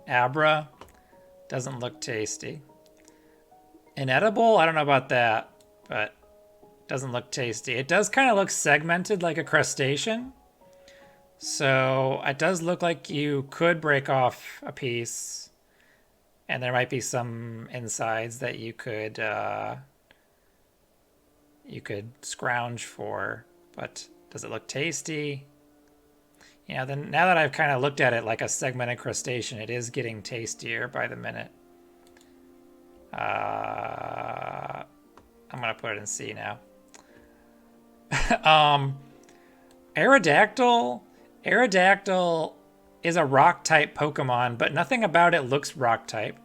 Abra doesn't look tasty. Inedible? I don't know about that, but doesn't look tasty. It does kind of look segmented like a crustacean. So it does look like you could break off a piece, and there might be some insides that you could scrounge for. But does it look tasty? Yeah, then now that I've kind of looked at it like a segmented crustacean, it is getting tastier by the minute. I'm gonna put it in C now. Aerodactyl. Aerodactyl is a rock type Pokemon, but nothing about it looks rock type.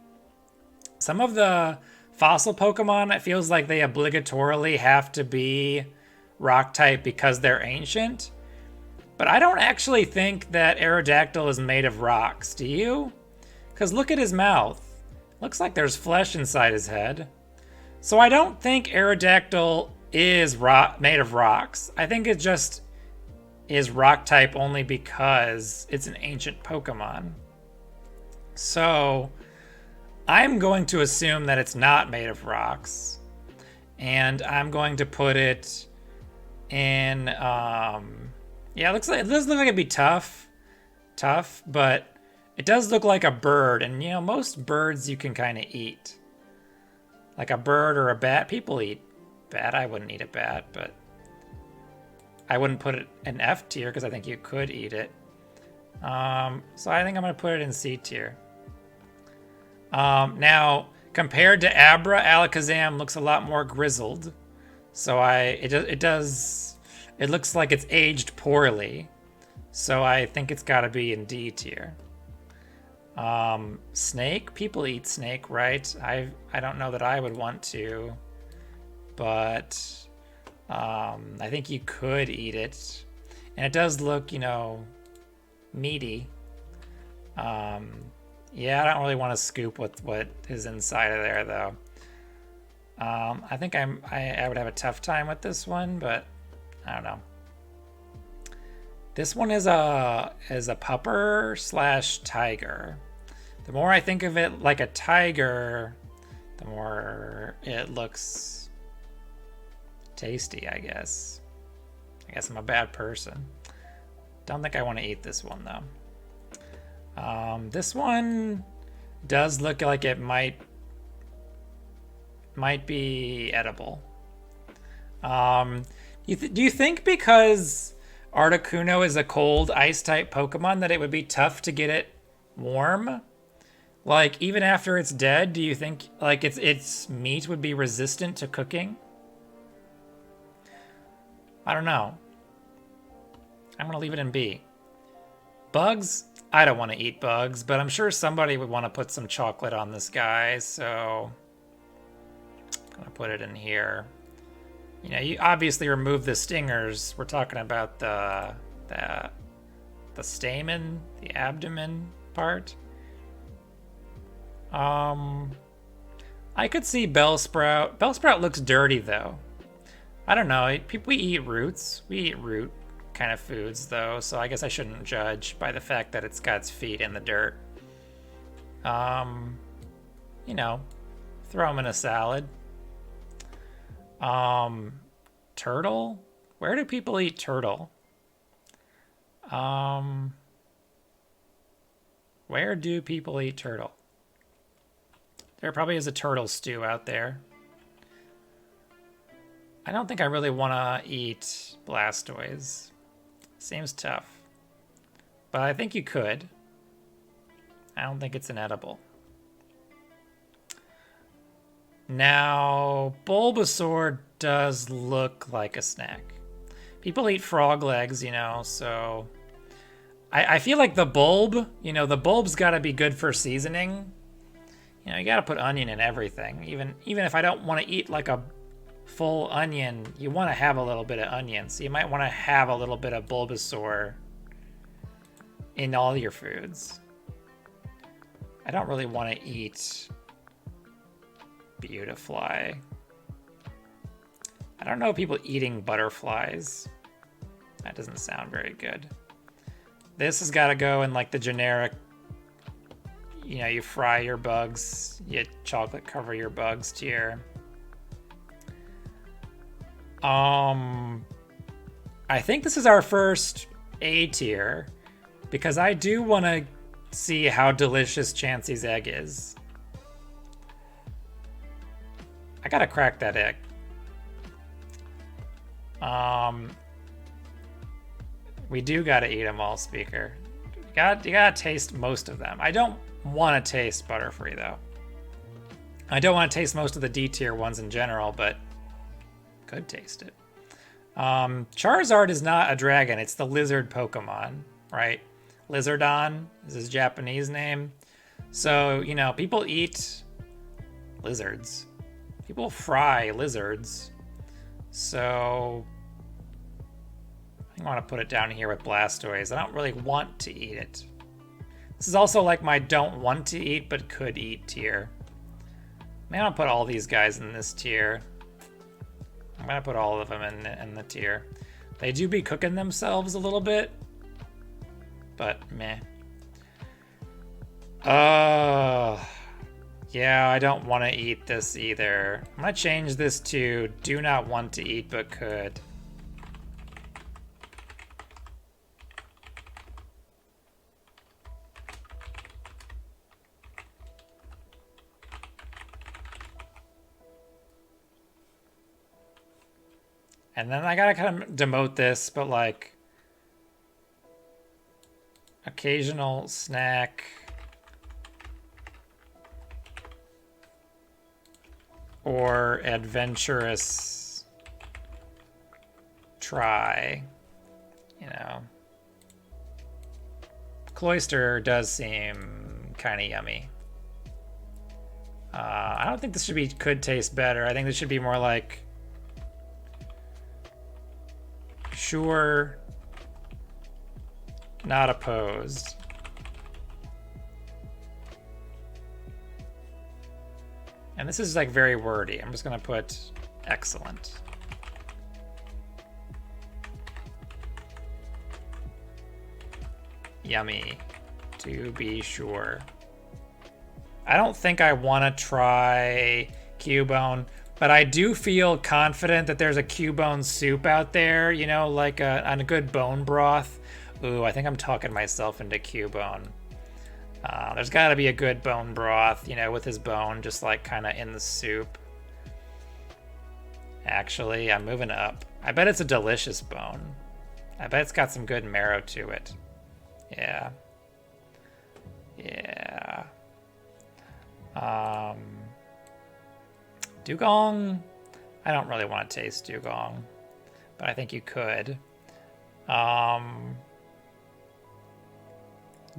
Some of the fossil Pokemon, it feels like they obligatorily have to be rock type because they're ancient. But I don't actually think that Aerodactyl is made of rocks, do you? Because look at his mouth. Looks like there's flesh inside his head. So I don't think Aerodactyl is made of rocks. I think it just is rock type only because it's an ancient Pokemon. So I'm going to assume that it's not made of rocks. And I'm going to put it in, yeah, it does look like it'd be tough, but it does look like a bird. And you know, most birds you can kind of eat. Like a bird or a bat, people eat bat. I wouldn't eat a bat, but I wouldn't put it in F tier because I think you could eat it. So I think I'm going to put it in C tier. Now, compared to Abra, Alakazam looks a lot more grizzled. So it looks like it's aged poorly. So I think it's got to be in D tier. Snake, people eat snake, right? I don't know that I would want to, but I think you could eat it, and it does look, you know, meaty. Yeah, I don't really want to scoop what is inside of there though. I think I would have a tough time with this one, but I don't know. This one is a pupper / tiger. The more I think of it like a tiger, the more it looks tasty, I guess. I guess I'm a bad person. Don't think I want to eat this one though. This one does look like it might be edible. Do you think because Articuno is a cold ice type Pokemon that it would be tough to get it warm? Like even after it's dead, do you think like its meat would be resistant to cooking? I don't know. I'm gonna leave it in B. Bugs? I don't want to eat bugs, but I'm sure somebody would want to put some chocolate on this guy, so I'm gonna put it in here. You know, you obviously remove the stingers. We're talking about the stamen, the abdomen part. I could see Bellsprout. Bellsprout looks dirty though. I don't know. We eat roots. We eat root kind of foods though, so I guess I shouldn't judge by the fact that it's got its feet in the dirt. You know, throw them in a salad. Turtle? Where do people eat turtle? Where do people eat turtle? There probably is a turtle stew out there. I don't think I really want to eat Blastoise. Seems tough. But I think you could. I don't think it's inedible. Now, Bulbasaur does look like a snack. People eat frog legs, you know, so... I feel like the bulb, you know, the bulb's got to be good for seasoning. You know, you got to put onion in everything. Even if I don't want to eat like a full onion, you want to have a little bit of onion. So you might want to have a little bit of Bulbasaur in all your foods. I don't really want to eat Beautifly. I don't know people eating butterflies. That doesn't sound very good. This has got to go in like the generic, you know, you fry your bugs, you chocolate cover your bugs tier. I think this is our first A tier because I do want to see how delicious Chansey's egg is. I gotta crack that egg. We do gotta eat them all, Speaker. You gotta taste most of them. I don't want to taste Butterfree though. I don't want to taste most of the D tier ones in general, but could taste it. Charizard is not a dragon, it's the lizard Pokemon, right? Lizardon is his Japanese name. So, you know, people eat lizards. People fry lizards. So I want to put it down here with Blastoise. I don't really want to eat it. This is also like my don't want to eat but could eat tier. Maybe I'll put all these guys in this tier. I'm gonna put all of them in the tier. They do be cooking themselves a little bit, but meh. Yeah, I don't want to eat this either. I'm gonna change this to do not want to eat but could. And then I gotta kind of demote this, but like occasional snack or adventurous try, you know. Cloyster does seem kind of yummy. I don't think this should be could taste better. I think this should be more like sure, not opposed. And this is like very wordy. I'm just gonna put excellent. Yummy, to be sure. I don't think I want to try Cubone, but I do feel confident that there's a Cubone soup out there, you know, like a good bone broth. Ooh, I think I'm talking myself into Cubone. There's got to be a good bone broth, you know, with his bone just like kind of in the soup. Actually, I'm moving up. I bet it's a delicious bone. I bet it's got some good marrow to it. Yeah. Yeah. Dugong, I don't really want to taste Dugong, but I think you could.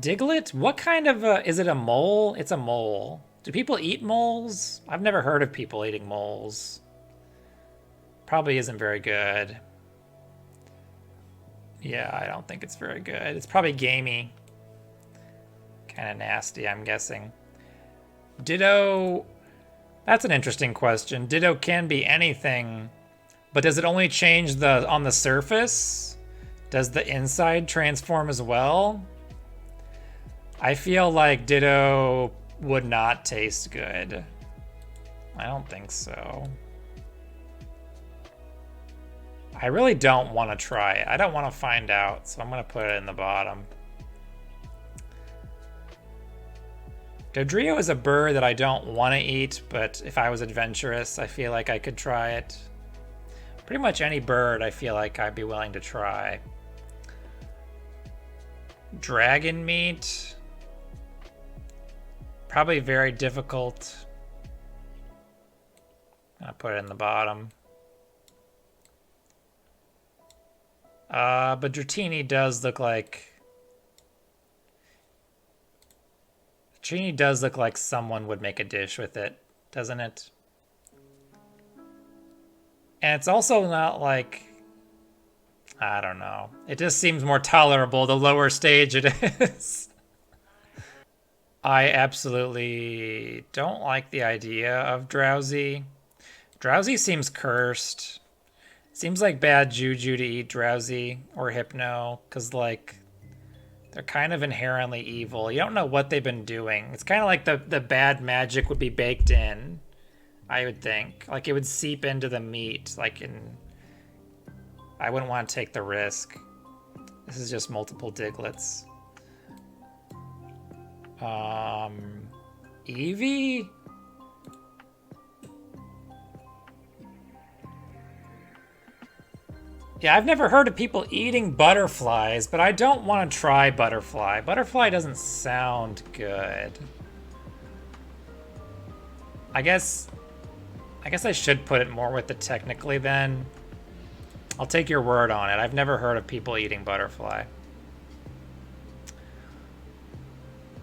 Diglett, what kind of is it a mole? It's a mole. Do people eat moles? I've never heard of people eating moles. Probably isn't very good. Yeah, I don't think it's very good. It's probably gamey. Kind of nasty, I'm guessing. Ditto, that's an interesting question. Ditto can be anything, but does it only change the on the surface? Does the inside transform as well? I feel like Ditto would not taste good. I don't think so. I really don't want to try it. I don't want to find out, so I'm going to put it in the bottom. Dodrio is a bird that I don't want to eat, but if I was adventurous, I feel like I could try it. Pretty much any bird I feel like I'd be willing to try. Dragon meat. Probably very difficult. I'll put it in the bottom. But Dratini does look like... Dratini does look like someone would make a dish with it, doesn't it? And it's also not like... I don't know. It just seems more tolerable the lower stage it is. I absolutely don't like the idea of Drowsy. Drowsy seems cursed. Seems like bad juju to eat Drowsy or Hypno, because, like, They're kind of inherently evil. You don't know what they've been doing. It's kind of like the bad magic would be baked in, I would think. Like, it would seep into the meat, like in... I wouldn't want to take the risk. This is just multiple Diglets. Eevee? Yeah, I've never heard of people eating butterflies, but I don't want to try butterfly. Butterfly doesn't sound good. I guess I should put it more with the technically then. I'll take your word on it. I've never heard of people eating butterfly.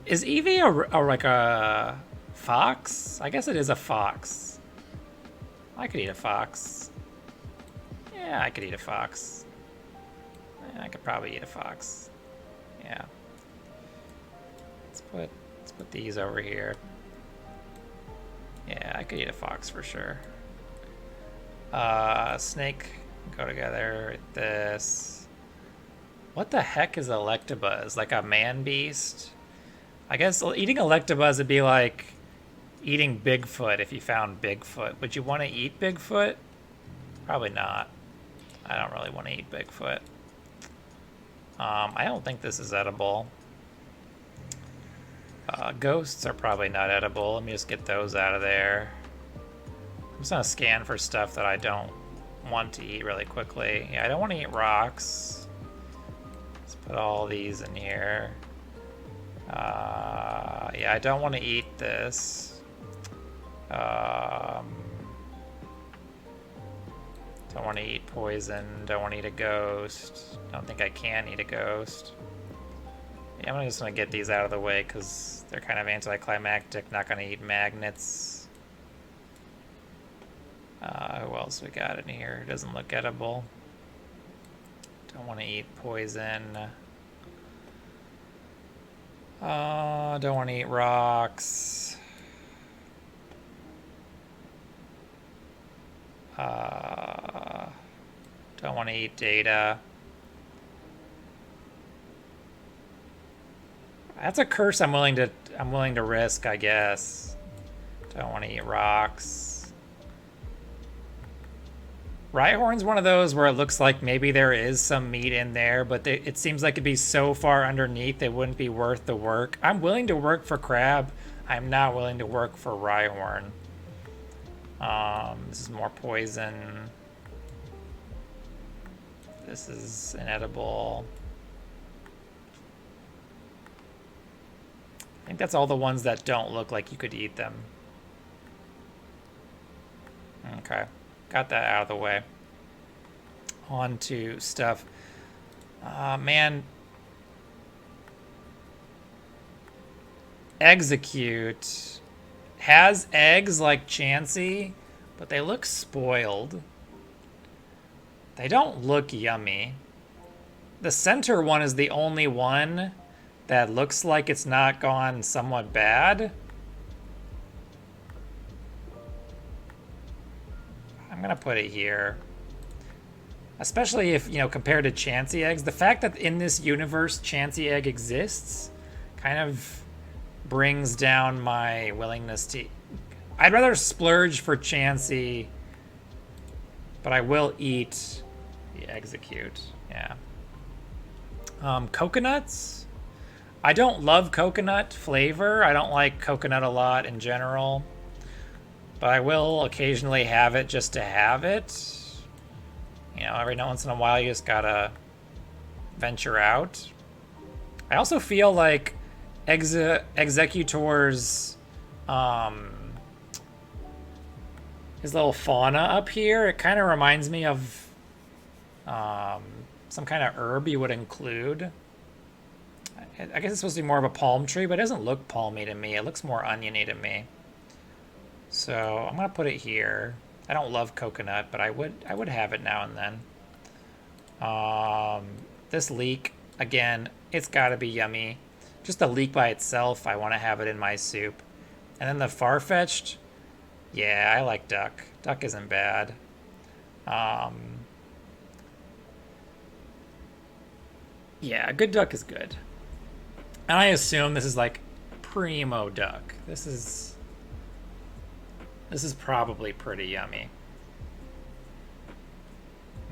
Is Eevee like a fox? I guess it is a fox. I could eat a fox. Yeah, I could eat a fox. Yeah, I could probably eat a fox. Yeah. Let's put these over here. Yeah, I could eat a fox for sure. Snake go together with this. What the heck is Electabuzz? Like a man beast? I guess eating Electabuzz would be like eating Bigfoot if you found Bigfoot. Would you want to eat Bigfoot? Probably not. I don't really want to eat Bigfoot. I don't think this is edible. Ghosts are probably not edible. Let me just get those out of there. I'm just gonna scan for stuff that I don't want to eat really quickly. Yeah, I don't want to eat rocks. Let's put all these in here. Yeah, I don't want to eat this. Don't want to eat poison. Don't want to eat a ghost. Don't think I can eat a ghost. Yeah, I'm just going to get these out of the way because they're kind of anticlimactic. Not going to eat magnets. Who else we got in here? Doesn't look edible. Don't want to eat poison. Don't want to eat rocks. Don't want to eat data. That's a curse I'm willing to risk, I guess. Don't want to eat rocks. Rhyhorn's one of those where it looks like maybe there is some meat in there, but it seems like it'd be so far underneath it wouldn't be worth the work. I'm willing to work for crab. I'm not willing to work for Rhyhorn. This is more poison. This is inedible. I think that's all the ones that don't look like you could eat them. Okay, got that out of the way. On to stuff. Man. Execute has eggs like Chansey, but they look spoiled. They don't look yummy. The center one is the only one that looks like it's not gone somewhat bad. I'm gonna put it here. Especially if, you know, compared to Chansey eggs. The fact that in this universe Chansey egg exists kind of brings down my willingness to... I'd rather splurge for Chansey, but I will eat the execute. Yeah. Coconuts? I don't love coconut flavor. I don't like coconut a lot in general. But I will occasionally have it just to have it. You know, every once in a while you just gotta venture out. I also feel like Executor's his little fauna up here, it kind of reminds me of some kind of herb you would include. I guess it's supposed to be more of a palm tree, but it doesn't look palmy to me. It looks more oniony to me. So I'm gonna put it here. I don't love coconut, but I would have it now and then. This leek, again, it's gotta be yummy. Just the leek by itself, I want to have it in my soup. And then the Farfetch'd, yeah, I like duck. Duck isn't bad. Yeah, a good duck is good. And I assume this is like primo duck. This is probably pretty yummy.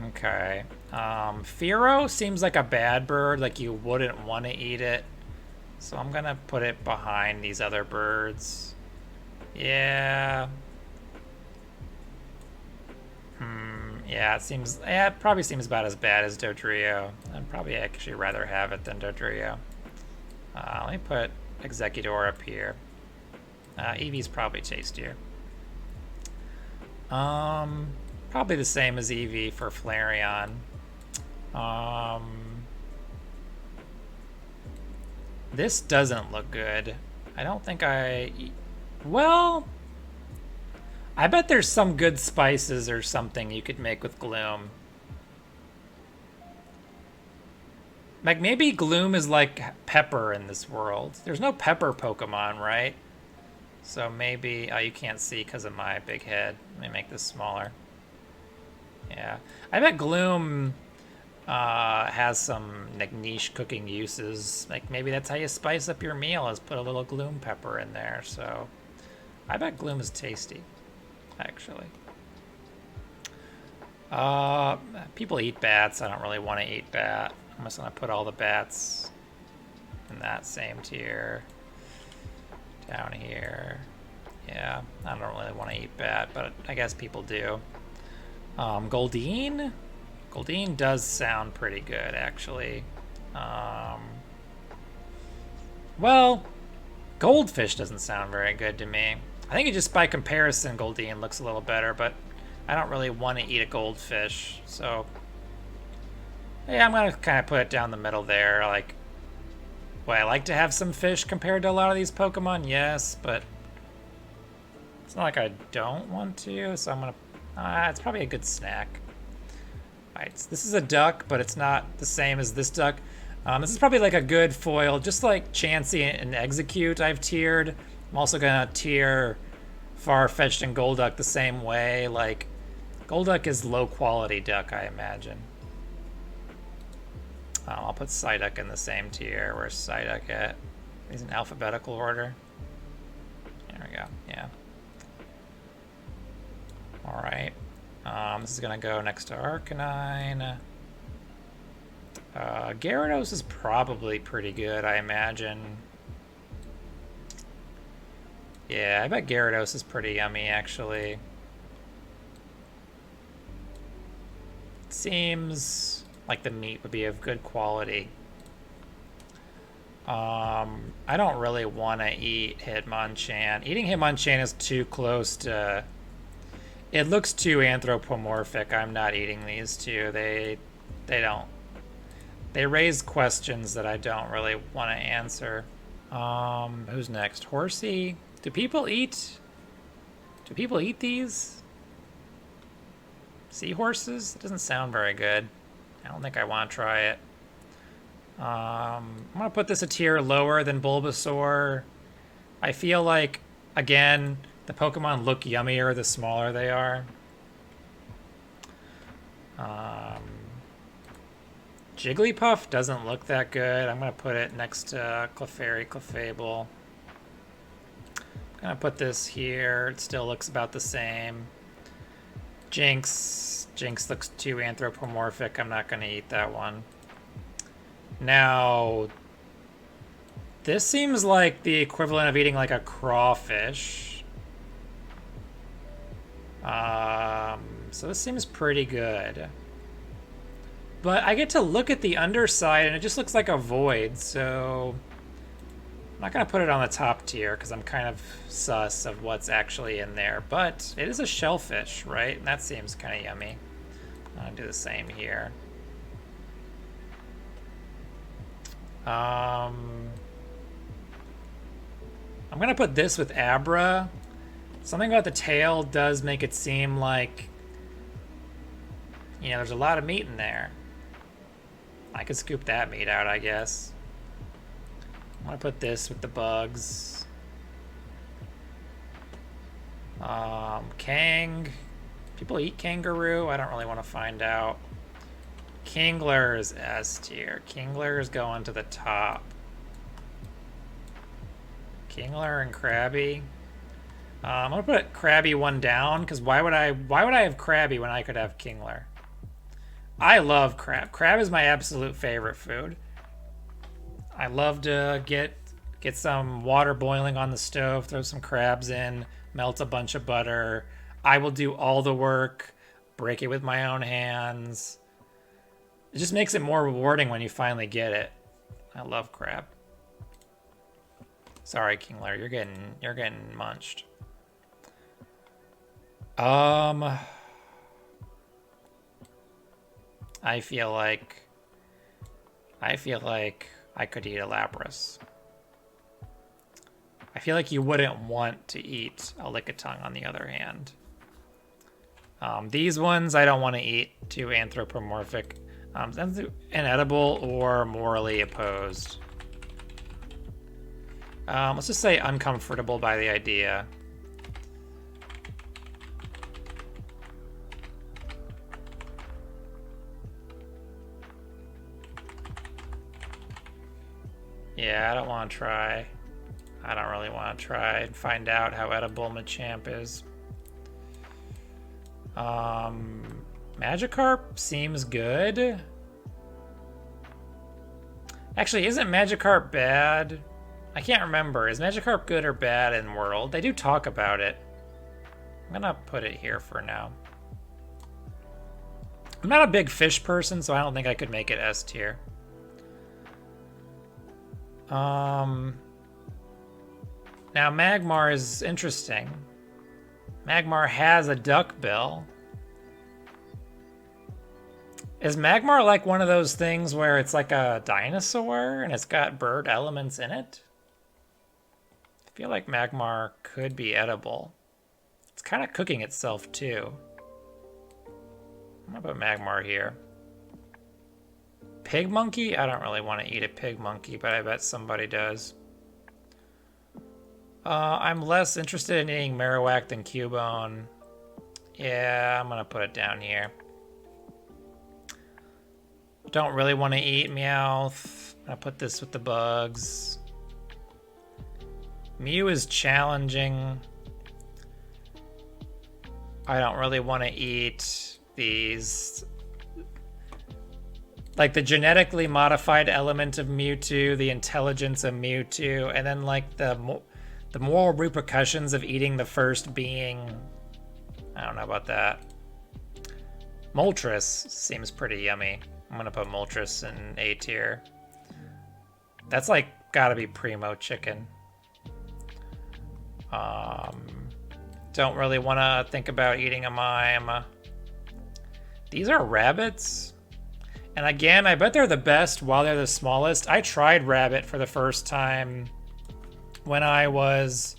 Okay. Firo seems like a bad bird, like you wouldn't want to eat it. So I'm gonna put it behind these other birds. Yeah. Yeah, it probably seems about as bad as Dodrio. I'd probably actually rather have it than Dodrio. Let me put Executor up here. Eevee's probably tastier. Probably the same as Eevee for Flareon. This doesn't look good. I don't think well, I bet there's some good spices or something you could make with Gloom. Like, maybe Gloom is like Pepper in this world. There's no Pepper Pokemon, right? So maybe... Oh, you can't see because of my big head. Let me make this smaller. Yeah. I bet Gloom has some like niche cooking uses. Like, maybe that's how you spice up your meal, is put a little Gloom pepper in there. So I bet Gloom is tasty, actually. People eat bats. I don't really want to eat bat. I'm just gonna put all the bats in that same tier. Down here. Yeah, I don't really want to eat bat, but I guess people do. Goldeen? Goldeen does sound pretty good, actually. Well, Goldfish doesn't sound very good to me. I think just by comparison, Goldeen looks a little better, but I don't really want to eat a goldfish, so... Yeah, I'm gonna kind of put it down the middle there. Like, would I like to have some fish compared to a lot of these Pokemon? Yes, but it's not like I don't want to, so I'm gonna... it's probably a good snack. Alright, so this is a duck, but it's not the same as this duck. This is probably like a good foil, just like Chansey and Execute I've tiered. I'm also gonna tier Farfetch'd and Golduck the same way. Like, Golduck is low quality duck, I imagine. I'll put Psyduck in the same tier. Where's Psyduck at? He's in alphabetical order. There we go, yeah. Alright. This is gonna go next to Arcanine. Gyarados is probably pretty good, I imagine. Yeah, I bet Gyarados is pretty yummy, actually. It seems like the meat would be of good quality. I don't really want to eat Hitmonchan. Eating Hitmonchan is too close to... It looks too anthropomorphic. I'm not eating these two. They don't... They raise questions that I don't really want to answer. Who's next? Horsey? Do people eat these? Seahorses? It doesn't sound very good. I don't think I want to try it. I'm going to put this a tier lower than Bulbasaur. I feel like, again, the Pokemon look yummier the smaller they are. Jigglypuff doesn't look that good. I'm going to put it next to Clefairy, Clefable. I'm going to put this here. It still looks about the same. Jinx looks too anthropomorphic. I'm not going to eat that one. Now, this seems like the equivalent of eating like a crawfish. So this seems pretty good. But I get to look at the underside and it just looks like a void, so I'm not going to put it on the top tier because I'm kind of sus of what's actually in there. But it is a shellfish, right? And that seems kind of yummy. I'm going to do the same here. I'm going to put this with Abra. Something about the tail does make it seem like, you know, there's a lot of meat in there. I could scoop that meat out, I guess. I'm going to put this with the bugs. Kang. People eat kangaroo? I don't really want to find out. Kingler is S tier. Kingler is going to the top. Kingler and Krabby. I'm gonna put Krabby one down because why would I have Krabby when I could have Kingler? I love crab. Crab is my absolute favorite food. I love to get some water boiling on the stove, throw some crabs in, melt a bunch of butter. I will do all the work, break it with my own hands. It just makes it more rewarding when you finally get it. I love crab. Sorry, Kingler, you're getting munched. I feel like I could eat a Lapras. I feel like you wouldn't want to eat a Lickitung on the other hand. These ones I don't want to eat, too anthropomorphic. Inedible or morally opposed. Let's just say uncomfortable by the idea. Yeah, I don't want to try. I don't really want to try and find out how edible Machamp is. Magikarp seems good. Actually, isn't Magikarp bad? I can't remember. Is Magikarp good or bad in World? They do talk about it. I'm gonna put it here for now. I'm not a big fish person, so I don't think I could make it S tier. Now Magmar is interesting. Magmar has a duck bill. Is Magmar like one of those things where it's like a dinosaur and it's got bird elements in it? I feel like Magmar could be edible. It's kind of cooking itself too. I'm gonna put Magmar here. Pig monkey? I don't really want to eat a pig monkey, but I bet somebody does. I'm less interested in eating Marowak than Cubone. Yeah, I'm gonna put it down here. Don't really want to eat Meowth. I'm gonna put this with the bugs. Mew is challenging. I don't really want to eat these. Like the genetically modified element of Mewtwo, the intelligence of Mewtwo, and then like the moral repercussions of eating the first being. I don't know about that. Moltres seems pretty yummy. I'm gonna put Moltres in A tier. That's like gotta be primo chicken. Don't really want to think about eating a mime. These are rabbits. And again, I bet they're the best while they're the smallest. I tried rabbit for the first time when I was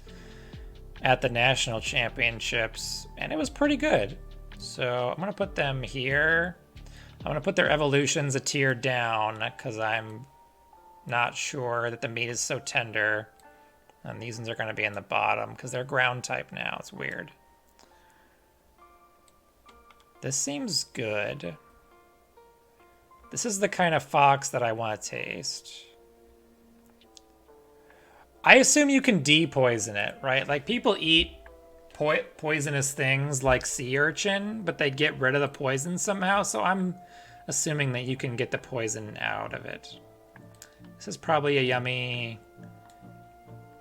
at the national championships, and it was pretty good. So I'm gonna put them here. I'm gonna put their evolutions a tier down because I'm not sure that the meat is so tender. And these ones are gonna be in the bottom because they're ground type now. It's weird. This seems good. This is the kind of fox that I want to taste. I assume you can de-poison it, right? Like people eat poisonous things like sea urchin, but they get rid of the poison somehow. So I'm assuming that you can get the poison out of it. This is probably a yummy,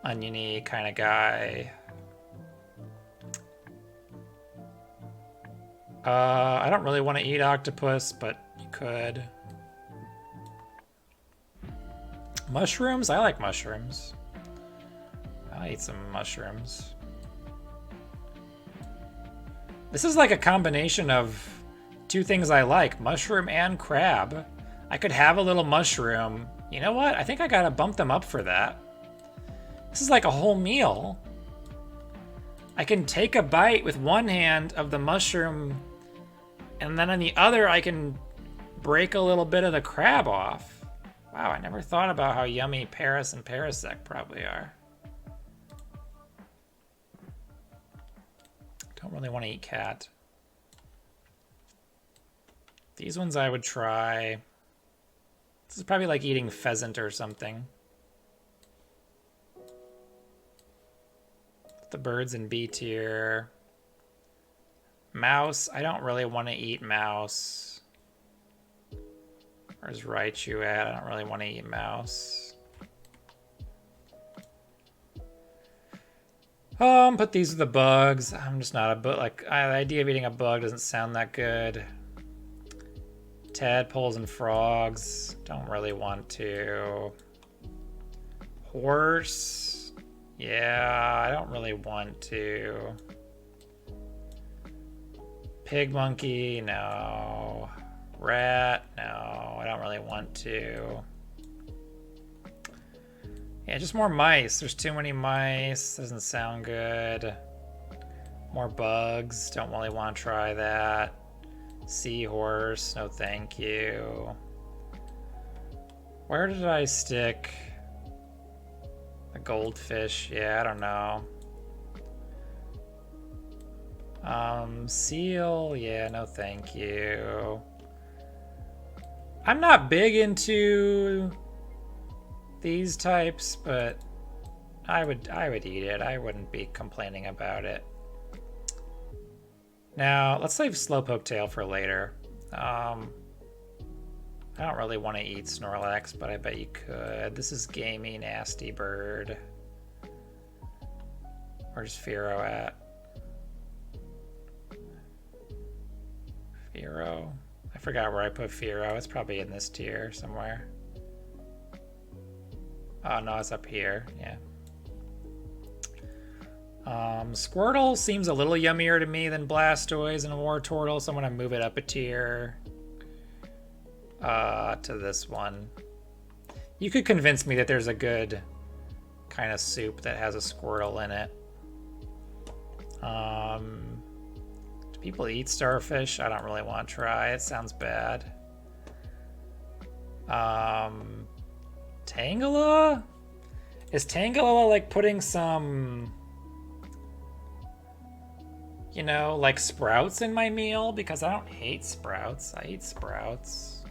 oniony kind of guy. I don't really want to eat octopus, but you could. Mushrooms? I like mushrooms. I'll eat some mushrooms. This is like a combination of two things I like, mushroom and crab. I could have a little mushroom. You know what? I think I gotta bump them up for that. This is like a whole meal. I can take a bite with one hand of the mushroom, and then on the other I can break a little bit of the crab off. Wow, I never thought about how yummy Paris and Parasect probably are. Don't really want to eat cat. These ones I would try. This is probably like eating pheasant or something. the birds in B tier. Mouse, I don't really want to eat mouse. Where's Raichu at? I don't really want to eat mouse. Put these with the bugs. I'm just not a bug. Like, the idea of eating a bug doesn't sound that good. Tadpoles and frogs. Don't really want to. Horse. Yeah, I don't really want to. Pig monkey, no. Rat, no. I don't really want to. Yeah, just more mice. There's too many mice. Doesn't sound good. More bugs. Don't really want to try that. Seahorse, no thank you. Where did I stick the goldfish? Yeah, I don't know. Seal, yeah, no thank you. I'm not big into these types, but I would eat it. I wouldn't be complaining about it. Now, let's save Slowpoke Tail for later. I don't really want to eat Snorlax, but I bet you could. This is gamey, nasty bird. Where's Fearow at? Fearow? I forgot where I put Fearow. It's probably in this tier somewhere. Oh, no, it's up here. Yeah. Squirtle seems a little yummier to me than Blastoise and Wartortle, so I'm going to move it up a tier to this one. You could convince me that there's a good kind of soup that has a Squirtle in it. Do people eat starfish? I don't really want to try. It sounds bad. Tangela? Is Tangela like putting some, you know, like sprouts in my meal? Because I don't hate sprouts. I eat sprouts.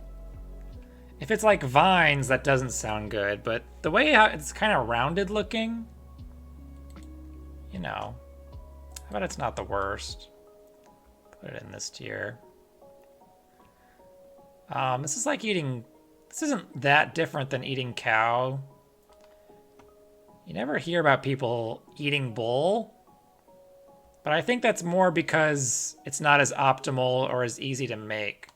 If it's like vines, that doesn't sound good. But the way it's kind of rounded looking, you know, I bet it's not the worst. Put it in this tier. This is like eating, this isn't that different than eating cow. You never hear about people eating bull, but I think that's more because it's not as optimal or as easy to make.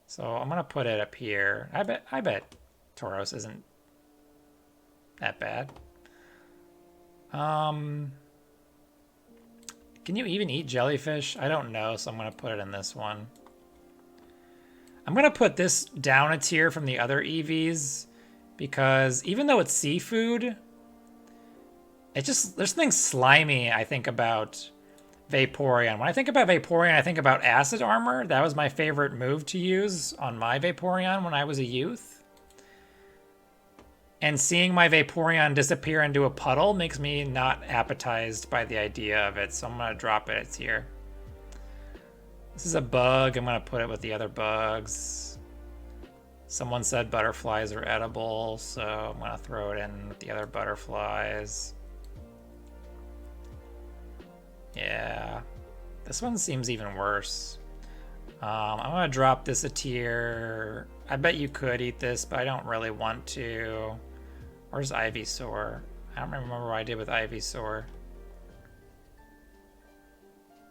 So I'm gonna put it up here. I bet Tauros isn't that bad. Can you even eat jellyfish? I don't know, so I'm gonna put it in this one. I'm gonna put this down a tier from the other EVs because even though it's seafood, it just, there's something slimy I think about Vaporeon. When I think about Vaporeon, I think about acid armor. That was my favorite move to use on my Vaporeon when I was a youth. And seeing my Vaporeon disappear into a puddle makes me not appetized by the idea of it, so I'm gonna drop it. It's here. This is a bug. I'm gonna put it with the other bugs. Someone said butterflies are edible, so I'm gonna throw it in with the other butterflies. Yeah, this one seems even worse. I'm gonna drop this a tier. I bet you could eat this, but I don't really want to. Where's Ivysaur? I don't remember what I did with Ivysaur.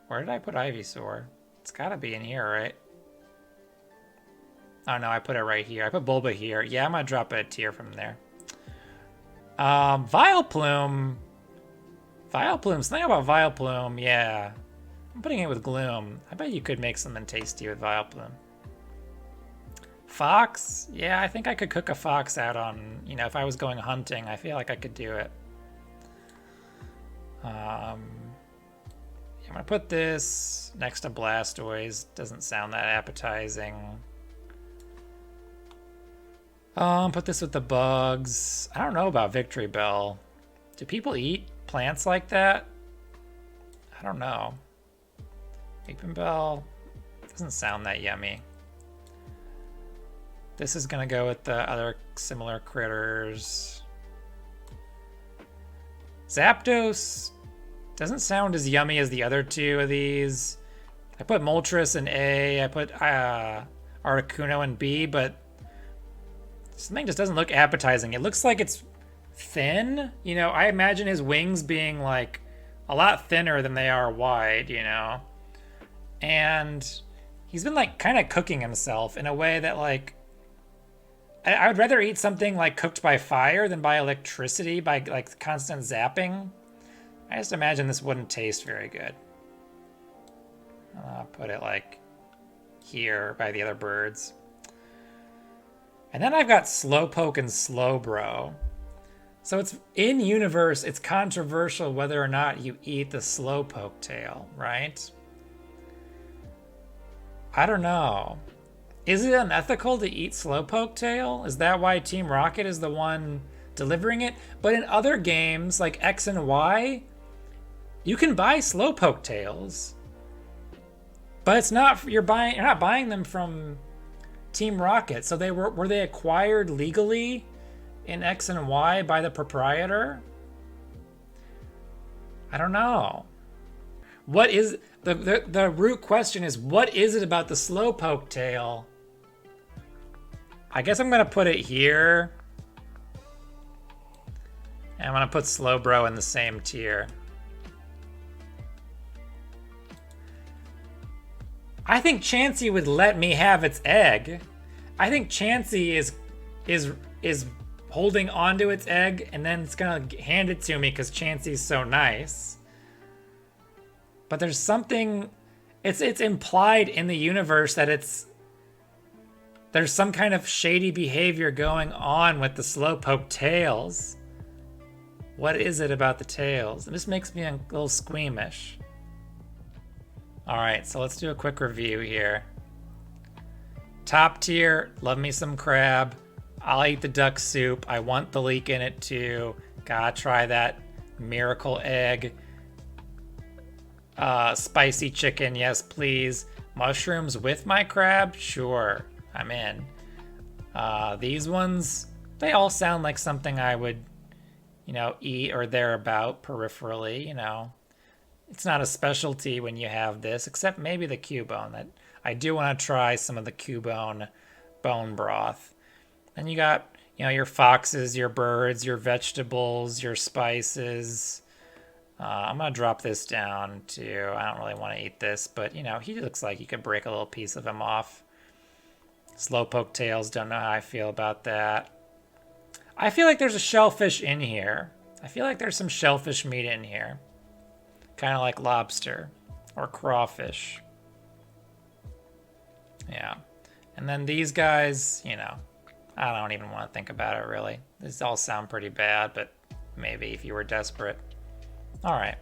Where did I put Ivysaur? It's gotta be in here, right? Oh no, I put it right here. I put Bulba here. Yeah, I'm gonna drop it a tier from there. Vileplume. Vileplume, something about Vileplume, yeah. I'm putting it with Gloom. I bet you could make something tasty with Vileplume. Fox? Yeah, I think I could cook a fox out on, you know, if I was going hunting, I feel like I could do it. I'm gonna put this next to Blastoise. Doesn't sound that appetizing. Put this with the bugs. I don't know about Victory Bell. Do people eat plants like that? I don't know. Weeping Bell doesn't sound that yummy. This is gonna go with the other similar critters. Zapdos doesn't sound as yummy as the other two of these. I put Moltres in A, I put Articuno in B, but something just doesn't look appetizing. It looks like it's thin. You know, I imagine his wings being like a lot thinner than they are wide, you know? And he's been like kind of cooking himself in a way that like, I would rather eat something like cooked by fire than by electricity, by like constant zapping. I just imagine this wouldn't taste very good. I'll put it like here by the other birds. And then I've got Slowpoke and Slowbro. So it's in universe, it's controversial whether or not you eat the Slowpoke tail, right? I don't know. Is it unethical to eat Slowpoke tail? Is that why Team Rocket is the one delivering it? But in other games like X and Y, you can buy Slowpoke tails. But it's not you're not buying them from Team Rocket. So they were they acquired legally in X and Y by the proprietor? I don't know. What is the root question is, what is it about the Slowpoke tail? I guess I'm gonna put it here. And I'm gonna put Slowbro in the same tier. I think Chansey would let me have its egg. I think Chansey is holding onto its egg and then it's gonna hand it to me because Chansey's so nice. But there's something, it's implied in the universe that there's some kind of shady behavior going on with the Slowpoke tails. What is it about the tails? This makes me a little squeamish. All right, so let's do a quick review here. Top tier, love me some crab. I'll eat the duck soup. I want the leek in it too. Gotta try that miracle egg. Spicy chicken, yes please. Mushrooms with my crab? Sure, I'm in. These ones, they all sound like something I would, you know, eat or thereabout peripherally, you know. It's not a specialty when you have this, except maybe the Cubone. That I do want to try some of the Cubone bone broth. Then you got, you know, your foxes, your birds, your vegetables, your spices. I'm going to drop this down too. I don't really want to eat this, but, you know, he looks like you could break a little piece of him off. Slowpoke tails, don't know how I feel about that. I feel like there's a shellfish in here. I feel like there's some shellfish meat in here. Kind of like lobster or crawfish. Yeah. And then these guys, you know, I don't even want to think about it really. These all sound pretty bad, but maybe if you were desperate. All right.